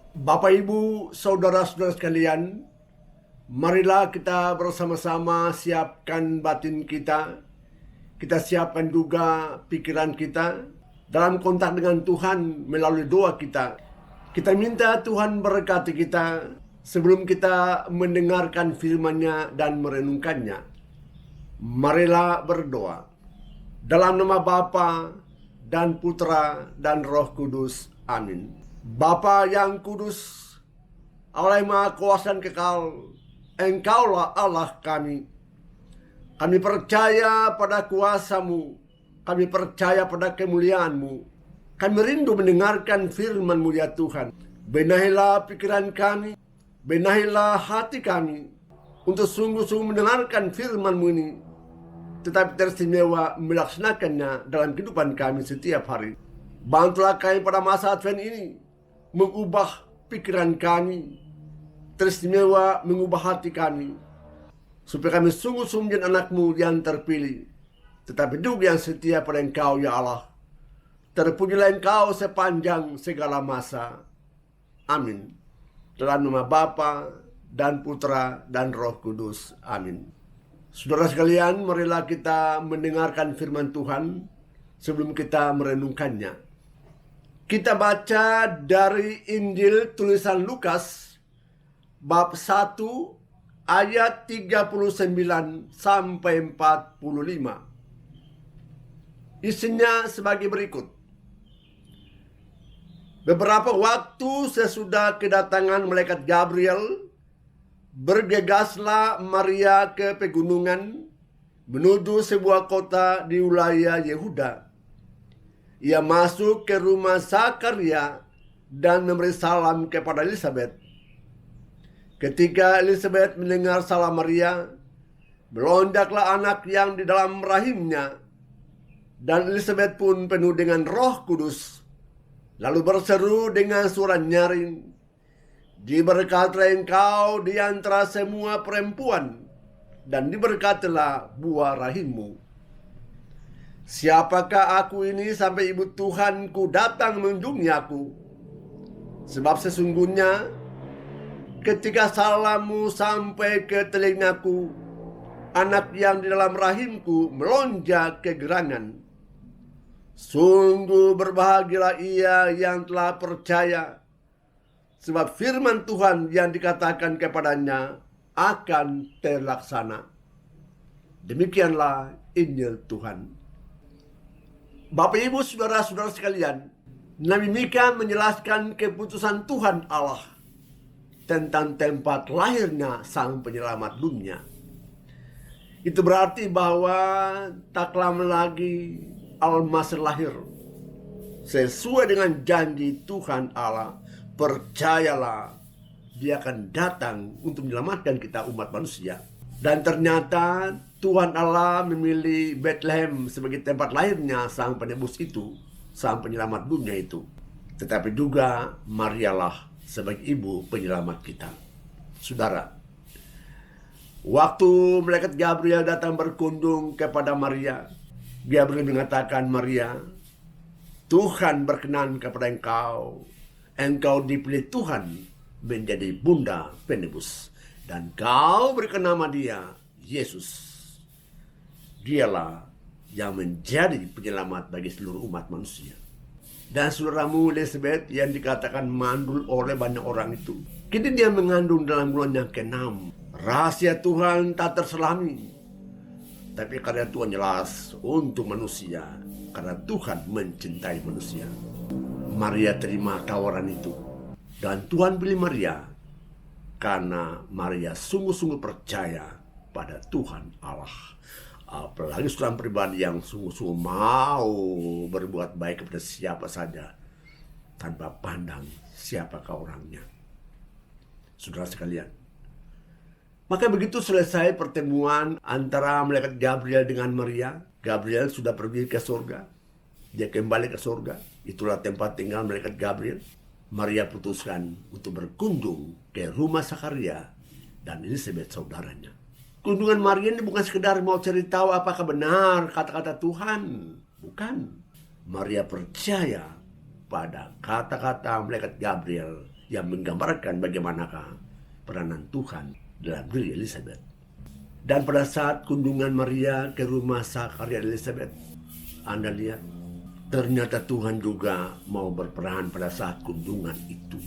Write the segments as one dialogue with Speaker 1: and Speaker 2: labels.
Speaker 1: Bapak, Ibu, saudara-saudara sekalian, marilah kita bersama-sama siapkan batin kita. Kita siapkan juga pikiran kita dalam kontak dengan Tuhan melalui doa kita. Kita minta Tuhan berkati kita sebelum kita mendengarkan firman-Nya dan merenungkannya. Marilah berdoa. Dalam nama Bapa dan Putra dan Roh Kudus. Amin. Bapa yang kudus, Allah yang Maha Kuasa dan Kekal, Engkaulah Allah kami. Kami percaya pada kuasa-Mu, kami percaya pada kemuliaan-Mu. Kami rindu mendengarkan firman-Mu ya Tuhan. Benahilah pikiran kami, benahilah hati kami, untuk sungguh-sungguh mendengarkan firman-Mu ini, tetapi teristimewa melaksanakannya dalam kehidupan kami setiap hari. Bantulah kami pada masa Advent ini, mengubah pikiran kami, teristimewa mengubah hati kami, supaya kami sungguh-sungguh menjadi anak-Mu yang terpilih, tetapi juga yang setia pada Engkau ya Allah. Terpujilah Engkau sepanjang segala masa. Amin. Dalam nama Bapa dan Putra dan Roh Kudus. Amin. Saudara sekalian, marilah kita mendengarkan firman Tuhan sebelum kita merenungkannya. Kita baca dari Injil tulisan Lukas bab 1 ayat 39 sampai 45. Isinya sebagai berikut. Beberapa waktu sesudah kedatangan malaikat Gabriel, bergegaslah Maria ke pegunungan menuju sebuah kota di wilayah Yehuda. Ia masuk ke rumah Zakaria dan memberi salam kepada Elizabeth. Ketika Elizabeth mendengar salam Maria, melonjaklah anak yang di dalam rahimnya, dan Elizabeth pun penuh dengan Roh Kudus, lalu berseru dengan suara nyaring, "Diberkatilah engkau di antara semua perempuan, dan diberkatilah buah rahimmu. Siapakah aku ini sampai ibu Tuhanku datang mengunjungi aku? Sebab sesungguhnya ketika salammu sampai ke telingaku, anak yang di dalam rahimku melonjak kegerangan. Sungguh berbahagialah ia yang telah percaya, sebab firman Tuhan yang dikatakan kepadanya akan terlaksana." Demikianlah Injil Tuhan. Bapak, Ibu, saudara-saudara sekalian, Nabi Mika menjelaskan keputusan Tuhan Allah tentang tempat lahirnya Sang Penyelamat dunia. Itu berarti bahwa tak lama lagi Al-Masih lahir. Sesuai dengan janji Tuhan Allah, percayalah, Dia akan datang untuk menyelamatkan kita umat manusia. Dan ternyata Tuhan Allah memilih Bethlehem sebagai tempat lahirnya Sang Penebus itu, Sang Penyelamat dunia itu. Tetapi juga Marialah sebagai ibu penyelamat kita. Saudara, waktu malaikat Gabriel datang berkunjung kepada Maria, Gabriel mengatakan, "Maria, Tuhan berkenan kepada engkau. Engkau dipilih Tuhan menjadi bunda penebus, dan kau berikan nama dia Yesus. Dialah yang menjadi penyelamat bagi seluruh umat manusia." Dan saudaramu Elizabeth yang dikatakan mandul oleh banyak orang itu, kini dia mengandung dalam bulan yang ke-6. Rahasia Tuhan tak terselami, tapi karya Tuhan jelas untuk manusia, karena Tuhan mencintai manusia. Maria terima tawaran itu, dan Tuhan pilih Maria karena Maria sungguh-sungguh percaya pada Tuhan Allah. Apalagi seorang pribadi yang sungguh-sungguh mau berbuat baik kepada siapa saja, tanpa pandang siapakah orangnya. Saudara sekalian, maka begitu selesai pertemuan antara malaikat Gabriel dengan Maria, Gabriel sudah pergi ke surga. Dia kembali ke surga. Itulah tempat tinggal malaikat Gabriel. Maria putuskan untuk berkunjung ke rumah Zakaria dan Elizabeth saudaranya. Kunjungan Maria ini bukan sekedar mau cari tahu apakah benar kata-kata Tuhan. Bukan. Maria percaya pada kata-kata malaikat Gabriel yang menggambarkan bagaimanakah peranan Tuhan dalam diri Elizabeth. Dan pada saat kunjungan Maria ke rumah Zakaria Elizabeth, Anda lihat, ternyata Tuhan juga mau berperan pada saat kunjungan itu.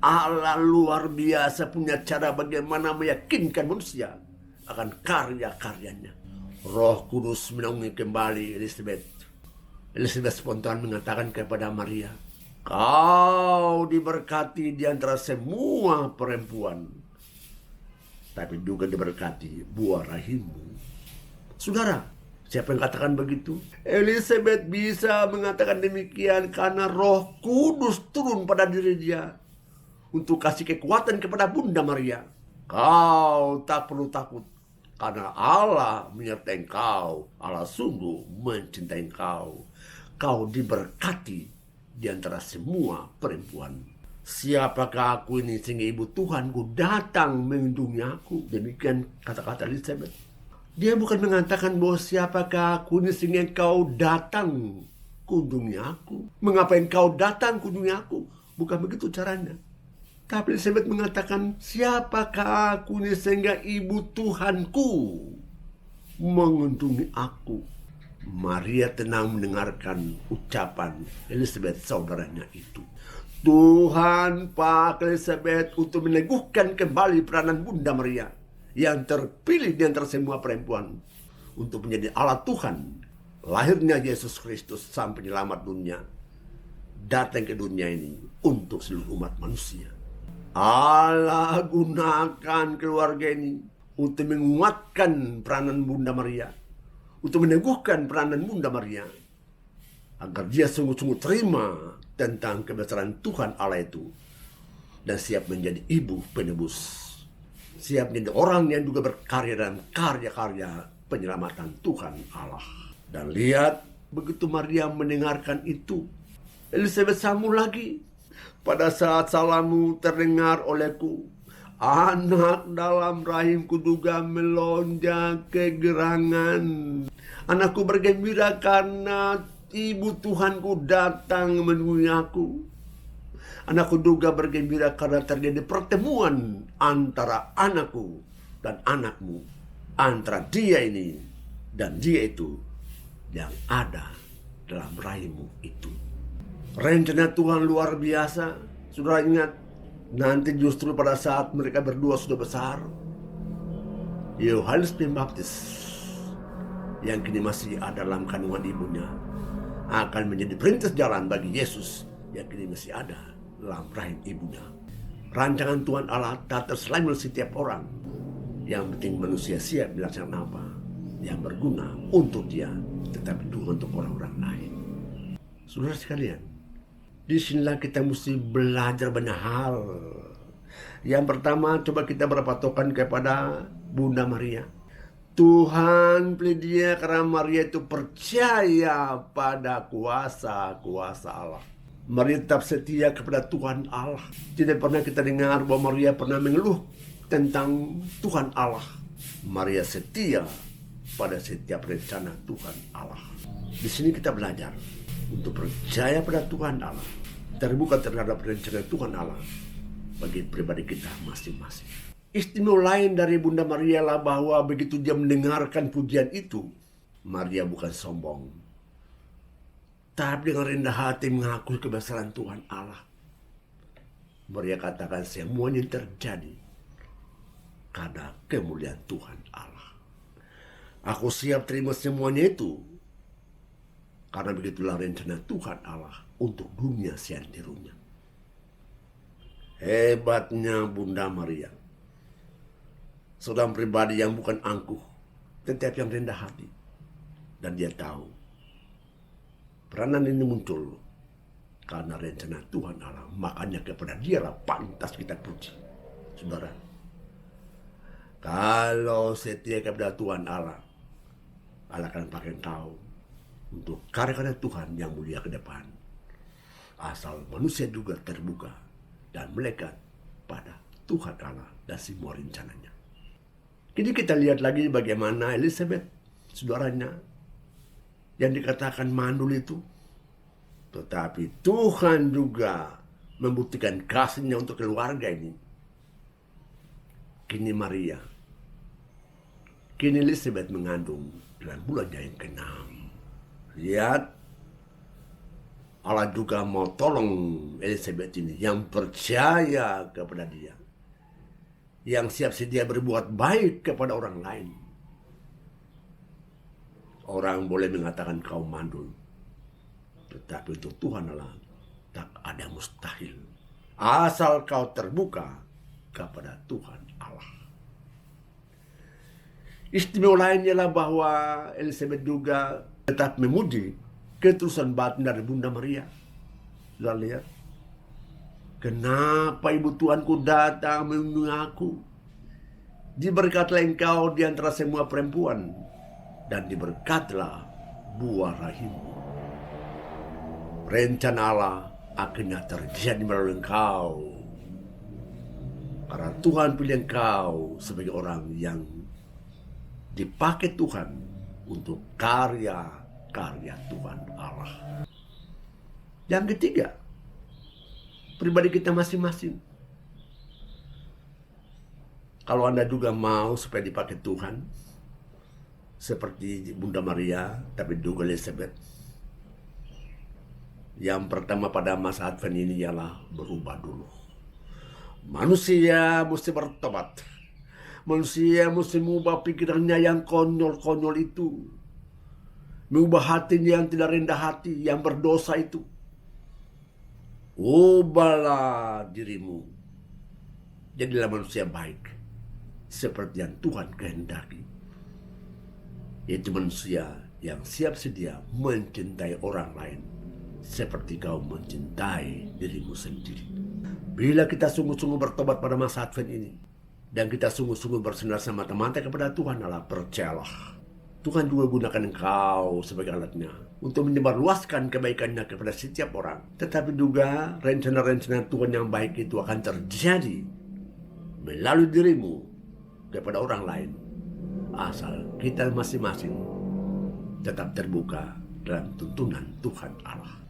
Speaker 1: Allah luar biasa punya cara bagaimana meyakinkan manusia akan karya-karyanya. Roh Kudus menaungi kembali Elizabeth. Elizabeth spontan mengatakan kepada Maria, "Kau diberkati di antara semua perempuan, tapi juga diberkati buah rahimmu." Saudara, siapa yang katakan begitu? Elizabeth bisa mengatakan demikian karena Roh Kudus turun pada diri dia untuk kasih kekuatan kepada Bunda Maria. Kau tak perlu takut, karena Allah menyertai engkau. Allah sungguh mencintai engkau. Kau diberkati di antara semua perempuan. Siapakah aku ini sehingga ibu Tuhanku datang melindungi aku? Demikian kata-kata Elizabeth. Dia bukan mengatakan bahwa siapakah aku ini sehingga engkau datang kunjungi aku. Mengapa engkau datang kunjungi aku? Bukan begitu caranya. Tapi Elizabeth mengatakan, siapakah aku ini sehingga ibu Tuhanku mengunjungi aku. Maria tenang mendengarkan ucapan Elizabeth saudaranya itu. Tuhan pakai Elizabeth untuk meneguhkan kembali peranan Bunda Maria yang terpilih di antara semua perempuan untuk menjadi alat Tuhan. Lahirnya Yesus Kristus sang penyelamat dunia datang ke dunia ini untuk seluruh umat manusia. Allah gunakan keluarga ini untuk menguatkan peranan Bunda Maria, untuk meneguhkan peranan Bunda Maria, agar dia sungguh-sungguh terima tentang kebesaran Tuhan Allah itu dan siap menjadi ibu penebus, siap menjadi orang yang juga berkarya dalam karya-karya penyelamatan Tuhan Allah. Dan lihat, begitu Maria mendengarkan itu, Elizabeth sambung lagi, "Pada saat salammu terdengar olehku, anak dalam rahimku juga melonjak kegerangan. Anakku bergembira karena ibu Tuhanku datang menemui aku. Anakku juga bergembira karena terjadi pertemuan antara anakku dan anakmu, antara dia ini dan dia itu yang ada dalam rahimmu itu." Rencana Tuhan luar biasa. Saudara ingat, nanti justru pada saat mereka berdua sudah besar, Yohanes Pembaptis yang kini masih ada dalam kandungan ibunya akan menjadi perintis jalan bagi Yesus yang kini masih ada dalam rahim ibunya. Rancangan Tuhan Allah tak terselai oleh setiap orang. Yang penting manusia siap dilaksanakan apa yang berguna untuk dia, tetapi juga untuk orang-orang lain. Saudara sekalian, disinilah kita mesti belajar banyak hal. Yang pertama, coba kita berpatokan kepada Bunda Maria. Tuhan pilih dia karena Maria itu percaya pada kuasa Allah. Maria tetap setia kepada Tuhan Allah. Tidak pernah kita dengar bahwa Maria pernah mengeluh tentang Tuhan Allah. Maria setia pada setiap rencana Tuhan Allah. Di sini kita belajar untuk percaya pada Tuhan Allah, terbuka terhadap rencana Tuhan Allah bagi pribadi kita masing-masing. Istimewa lain dari Bunda Maria lah bahwa begitu dia mendengarkan pujian itu, Maria bukan sombong, tapi dengan rendah hati mengakui kebesaran Tuhan Allah. Maria katakan semuanya terjadi karena kemuliaan Tuhan Allah. Aku siap terima semuanya itu, karena begitulah rencana Tuhan Allah untuk dunia seantirunya. Hebatnya Bunda Maria, seorang pribadi yang bukan angkuh, tetapi yang rendah hati. Dan dia tahu peranan ini muncul karena rencana Tuhan Allah. Makanya kepada dialah pantas kita puji. Saudara, kalau setia kepada Tuhan Allah, Allah akan pakai engkau untuk karya-karya Tuhan yang mulia ke depan. Asal manusia juga terbuka dan melekat pada Tuhan Allah dan semua rencananya. Kini kita lihat lagi bagaimana Elizabeth, saudaranya, yang dikatakan mandul itu. Tetapi Tuhan juga membuktikan kasihnya untuk keluarga ini. Kini Maria, kini Elizabeth mengandung dalam bulannya yang ke-6. Lihat, Allah juga mau tolong Elizabeth ini yang percaya kepada dia, yang siap sedia berbuat baik kepada orang lain. Orang boleh mengatakan kau mandul, tetapi untuk Tuhan Allah tak ada mustahil, asal kau terbuka kepada Tuhan Allah. Istimewa lainnya lah bahwa Elizabeth juga tetap memuji ketulusan batin dari Bunda Maria. Sudah lihat, kenapa ibu Tuhanku datang melindungi aku? Diberkatilah engkau di antara semua perempuan, dan diberkatilah buah rahimmu. Rencana Allah akhirnya terjadi melalui engkau, karena Tuhan pilih engkau sebagai orang yang dipakai Tuhan untuk karya Tuhan Allah. Yang ketiga, pribadi kita masing-masing. Kalau Anda juga mau supaya dipakai Tuhan, seperti Bunda Maria, tapi juga Elizabeth, yang pertama pada masa Advent ini ialah berubah dulu. Manusia mesti bertobat. Manusia mesti mengubah pikirannya yang konyol-konyol itu, mengubah hatinya yang tidak rendah hati, yang berdosa itu. Ubahlah dirimu, jadilah manusia baik seperti yang Tuhan kehendaki, yaitu manusia yang siap sedia mencintai orang lain seperti kau mencintai dirimu sendiri. Bila kita sungguh-sungguh bertobat pada masa Advent ini, dan kita sungguh-sungguh bersandar semata-mata kepada Tuhan Allah, percayalah, Tuhan juga gunakan engkau sebagai alatnya untuk menyebarluaskan kebaikannya kepada setiap orang. Tetapi juga rencana-rencana Tuhan yang baik itu akan terjadi melalui dirimu kepada orang lain, asal kita masing-masing tetap terbuka dalam tuntunan Tuhan Allah.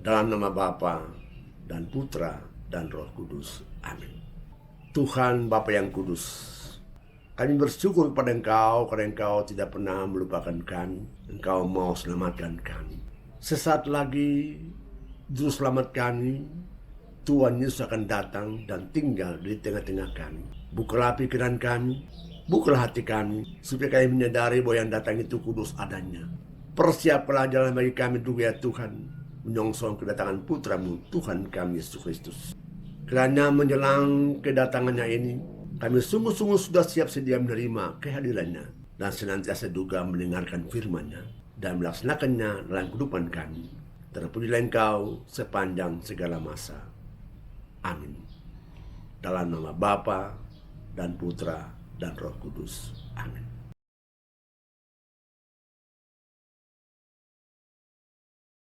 Speaker 1: Dalam nama Bapa dan Putra dan Roh Kudus. Amin. Tuhan Bapa yang kudus, kami bersyukur kepada Engkau karena Engkau tidak pernah melupakan kami. Engkau mau selamatkan kami. Sesaat lagi Juru Selamat kami, Tuhan Yesus, akan datang dan tinggal di tengah-tengah kami. Bukalah pikiran kami, bukalah hati kami, supaya kami menyadari bahwa yang datang itu kudus adanya. Persiapkanlah jalan bagi kami juga ya Tuhan, menyongsong kedatangan Putra-Mu Tuhan kami Yesus Kristus. Kerana menjelang kedatangannya ini, kami sungguh-sungguh sudah siap sedia menerima kehadirannya dan senantiasa juga mendengarkan firman-Nya dan melaksanakannya dalam kehidupan kami. Terpujilah Engkau sepanjang segala masa. Amin. Dalam nama Bapa dan Putra dan Roh Kudus. Amin.